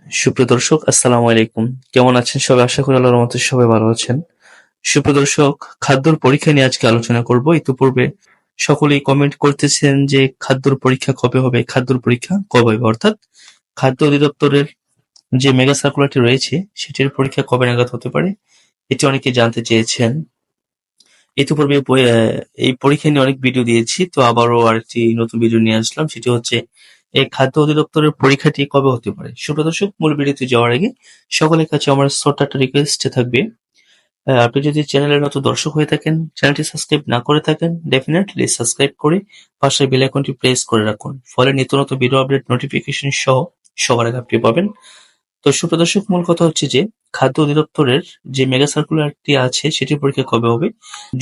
সুপ্রিয় দর্শক, আসসালামু আলাইকুম। কেমন আছেন সবাই? আশা করি আল্লাহর রহমতে সবাই ভালো আছেন। সুপ্রিয় দর্শক, খাদ্যর পরীক্ষা নিয়ে আজকে আলোচনা করব। ইতিপূর্বে সকলেই কমেন্ট করতেছেন যে খাদ্যর পরীক্ষা কবে হবে, খাদ্যর পরীক্ষা কবে হবে, অর্থাৎ খাদ্য অধিদপ্তরের যে মেগা সার্কুলারটি রয়েছে সেটির পরীক্ষা কবে নাগাদ হতে পারে, এটি অনেকে জানতে চেয়েছেন। ইতিপূর্বে এই পরীক্ষা নিয়ে অনেক ভিডিও দিয়েছি, তো আবারও আরেকটি নতুন ভিডিও নিয়ে আসলাম। সেটি হচ্ছে এই খাদ্য অধিদপ্তরের পরীক্ষাটি কবে হতে পারে। সুপ্রিয় দর্শক, মূল ভিডিওতে যাওয়ার আগে সকলের কাছে আমার ছোট্ট একটা রিকোয়েস্ট থাকবে। আপনি যদি চ্যানেলের নতুন দর্শক হয়ে থাকেন, চ্যানেলটি সাবস্ক্রাইব না করে থাকেন, ডেফিনেটলি সাবস্ক্রাইব করে পাশের বেল আইকনটি প্রেস করে রাখুন। ফলে নিত্য নতুন ভিডিও আপডেট নোটিফিকেশন সহ সবার আগে আপনি পাবেন। তো সুপ্রিয় দর্শক, মূল কথা হচ্ছে যে খাদ্য অধিদপ্তরের যে মেগা সার্কুলারটি আছে সেটির পরীক্ষা কবে হবে?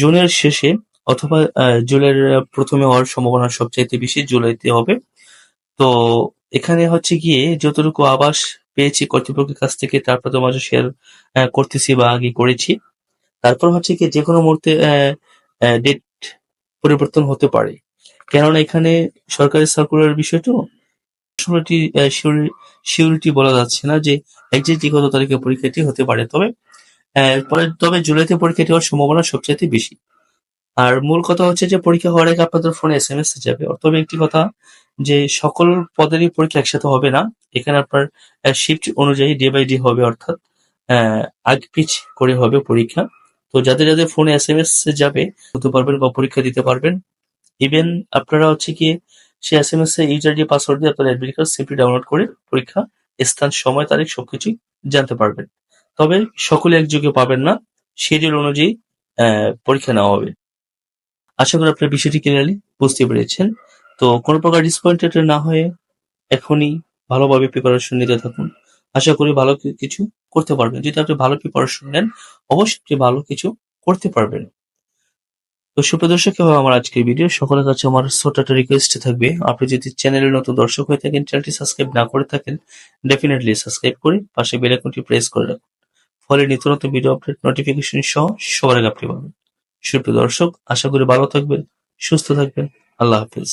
জুনের শেষে অথবা জুলাইয়ের প্রথমে হওয়ার সম্ভাবনা সবচাইতে বেশি জুলাইতে হবে। তো এখানে হচ্ছে গিয়ে যতটুকু আভাস পেয়েছি কর্তৃপক্ষের কাছ থেকে, তারপর তোমার মাঝে শেয়ার করতেছি বা আগে করেছি। তারপর হচ্ছে কি যে কোনো মুহূর্তে ডেট পরিবর্তন হতে পারে, কেননা এখানে সরকারি সার্কুলার বিষয় তো আসলে শিওরিটি বলা যাচ্ছে না যে একজ্যাক্টলি কত তারিখে পরীক্ষাটি হতে পারে। তবে জুলাইতে পরীক্ষাটি হওয়ার সম্ভাবনা সবচাইতে বেশি। আর মূল কথা হচ্ছে যে পরীক্ষা হওয়ার আগে আপনাদের ফোনে এসএমএস যাবে। তবে একটি কথা, যে সকল পদেরই পরীক্ষা একসাথে হবে না। এখানে আপনার শিফট অনুযায়ী ডে বাই ডে হবে, অর্থাৎ আগ পিছ করে হবে পরীক্ষা। তো যাদের যাদের ফোনে এসএমএস যাবে হতে পারবেন বা পরীক্ষা দিতে পারবেন। ইভেন আপনারা হচ্ছে গিয়ে সেই SMS a user ID password দিয়ে আপনার অ্যাডমিট কার্ড সিম্পলি ডাউনলোড করে পরীক্ষা স্থান, সময়, তারিখ সবকিছুই জানতে পারবেন। তবে সকলে একযোগে পাবেন না, শিডিউল অনুযায়ী পরীক্ষা নেওয়া হবে। আশা করি আপনার বিষয়টি ক্লিয়ারলি বুঝতে পেরেছেন। তো কোনো প্রকার ডিসঅ্যাপয়েন্টেড না হয়ে এখনই ভালোভাবে প্রিপারেশন নিতে থাকুন। আশা করি ভালো কিছু করতে পারবেন। যদি আপনি ভালো প্রিপারেশন নেন, অবশ্যই আপনি ভালো কিছু করতে পারবেন। তো সুপ্রিয় দর্শক, এভাবে আমার আজকের ভিডিও। সকলের কাছে আমার ছোট্ট একটা রিকোয়েস্ট থাকবে, আপনি যদি চ্যানেলের নতুন দর্শক হয়ে থাকেন, চ্যানেলটি সাবস্ক্রাইব না করে থাকেন, ডেফিনেটলি সাবস্ক্রাইব করে পাশে বেল আইকনটি প্রেস করে রাখুন। ফলে নিত্য নতুন ভিডিও আপডেট নোটিফিকেশন সহ সবার আগে আপনি পাবেন। সুপ্রিয় দর্শক, আশা করি ভালো থাকবেন, সুস্থ থাকবেন। আল্লাহ হাফেজ।